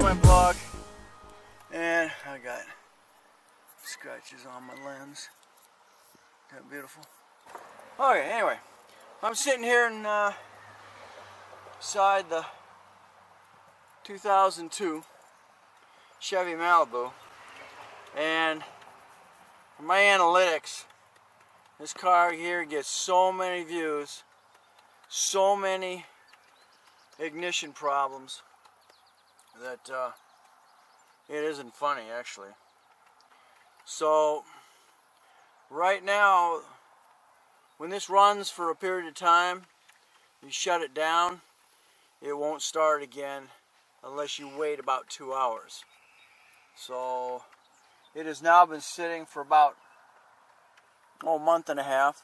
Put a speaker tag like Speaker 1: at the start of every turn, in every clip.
Speaker 1: my plug, and I got scratches on my lens. Isn't that beautiful? Okay, anyway, I'm sitting here inside the 2002 Chevy Malibu, and for my analytics, this car here gets so many views, so many ignition problems that it isn't funny, actually. So right now, when this runs for a period of time, you shut it down, it won't start again unless you wait about 2 hours. So it has now been sitting for about a month and a half.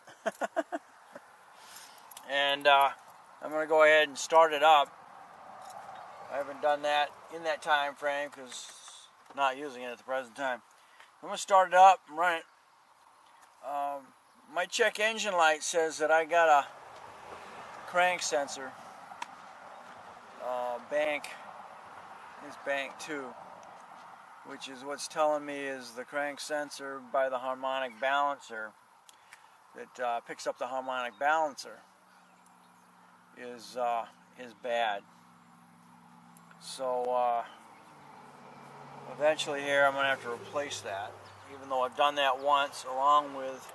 Speaker 1: And I'm going to go ahead and start it up. I haven't done that in that time frame because I'm not using it at the present time. I'm going to start it up and run it. My check engine light says that I got a crank sensor bank. It's bank 2, which is what's telling me is the crank sensor by the harmonic balancer that picks up the harmonic balancer is bad. So eventually here I'm going to have to replace that, even though I've done that once along with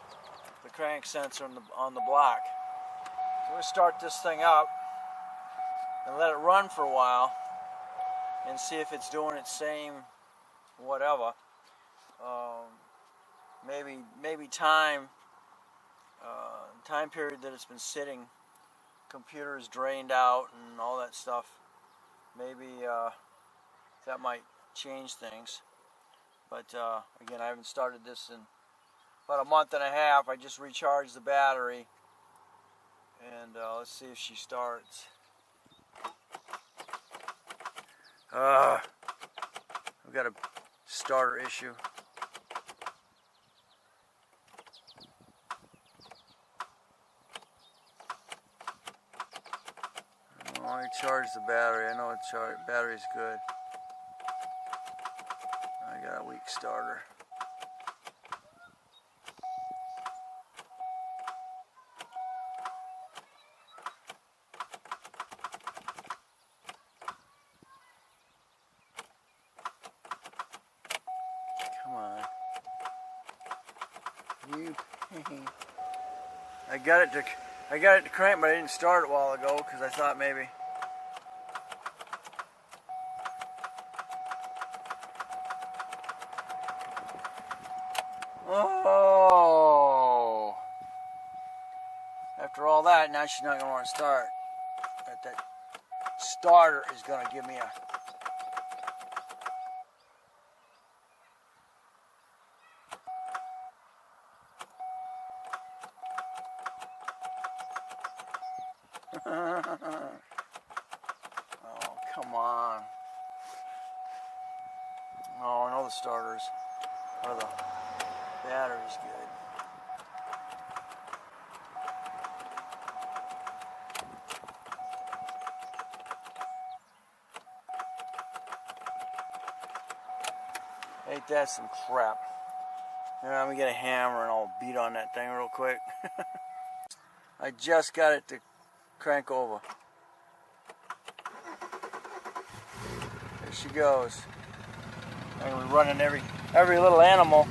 Speaker 1: the crank sensor on the block. So I'm going to start this thing up and let it run for a while and see if it's doing its same whatever. Maybe time period that it's been sitting, computer is drained out and all that stuff. Maybe that might change things. But again, I haven't started this in about a month and a half. I just recharged the battery, and let's see if she starts. We've got a starter issue. I charged the battery. I know the battery's good. I got a weak starter. Come on. You pain. I got it to crank, but I didn't start it a while ago because I thought maybe. Oh! After all that, now she's not going to want to start. But that starter is going to give me a... Oh, come on. Oh, I know the starters. Or the battery's good. Ain't that some crap? Now I'm gonna get a hammer and I'll beat on that thing real quick. I just got it to crank over. There she goes. I'm gonna be running every little animal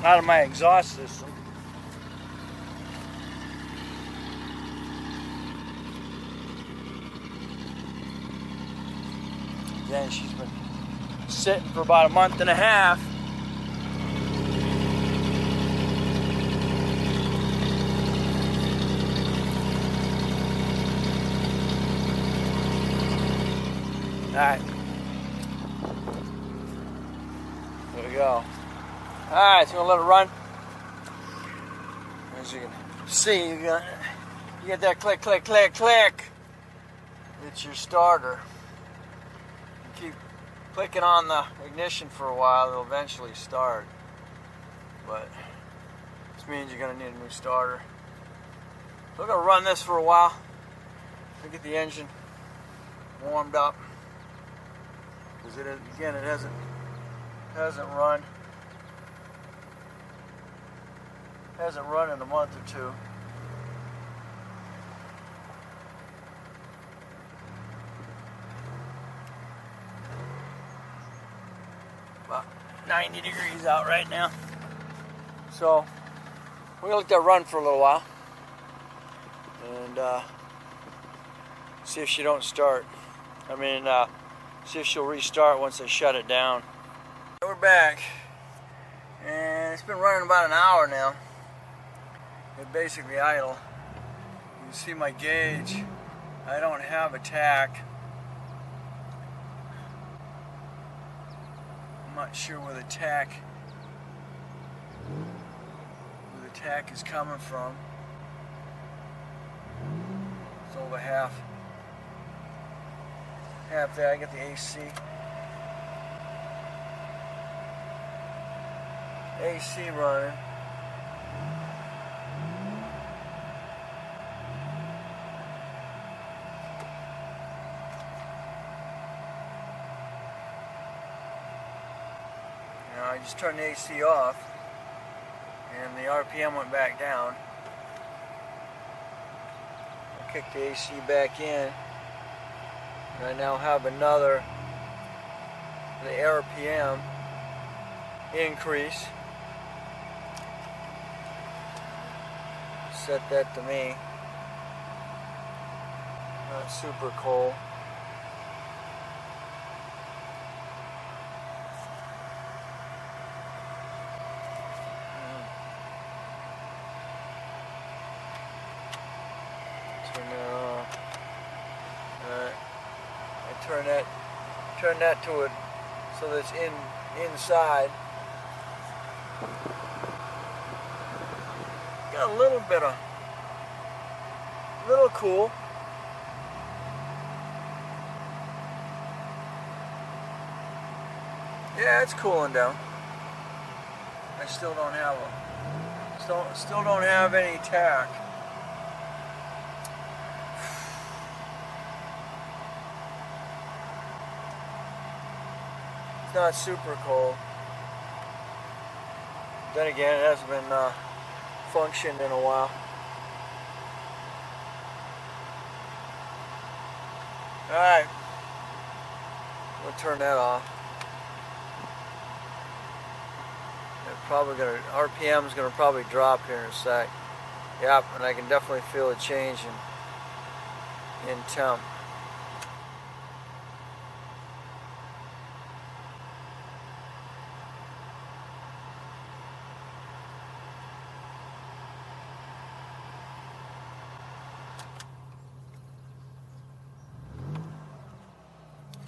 Speaker 1: out of my exhaust system. Again, she's been sitting for about a month and a half. Alright. There we go. Alright, so we'll let it run. As you can see, you get that click, click, click, click. It's your starter. You keep clicking on the ignition for a while, it'll eventually start. But this means you're going to need a new starter. So we're going to run this for a while. We'll get the engine warmed up. because again, it hasn't run in a month or two. About 90 degrees out right now. So we're gonna let that run for a little while and see if she don't start. See if she'll restart once I shut it down. We're back, and it's been running about an hour now. It's basically idle. You can see my gauge. I don't have a tack. I'm not sure where the tack is coming from. It's over half there. I get the AC running. Now I just turned the AC off, and the RPM went back down. I kicked the AC back in, and I now have the RPM increase. Set that to me. Not super cold. Turn that off. Alright. I turn that to it so that it's inside. Got a little cool. Yeah, it's cooling down. I still don't have any tack. It's not super cold. Then again, it hasn't been functioned in a while. Alright, we'll turn that off. RPM is gonna probably drop here in a sec. Yep, and I can definitely feel a change in temp.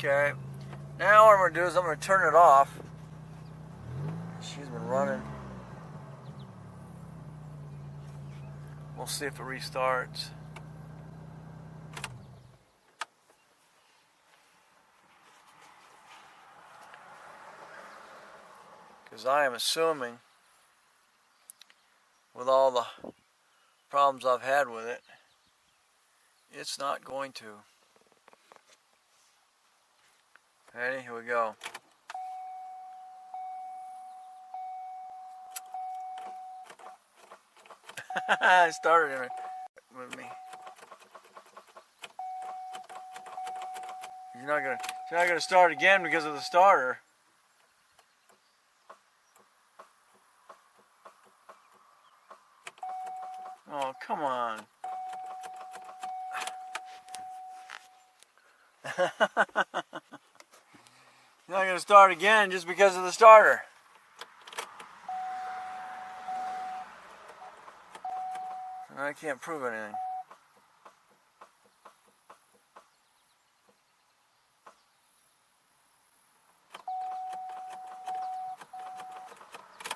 Speaker 1: Okay, now what I'm going to do is I'm going to turn it off. She's been running. We'll see if it restarts. Because I am assuming, with all the problems I've had with it, it's not going to. Ready? Here we go. I started in it with me. She's not gonna start again because of the starter. Oh, come on. You're not going to start again just because of the starter. I can't prove anything.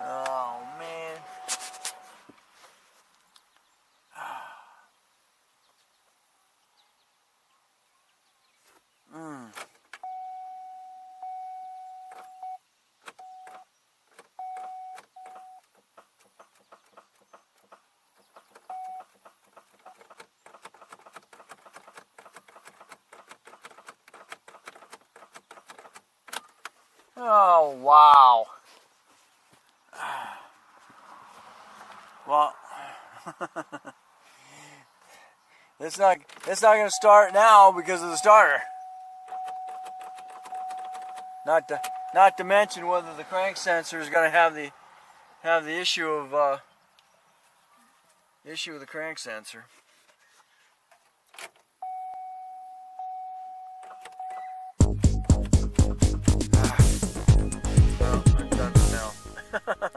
Speaker 1: Oh, man. Oh, wow. Well, it's not going to start now because of the starter. Not to mention whether the crank sensor is going to have the issue of with the crank sensor. Well, I'm done for now.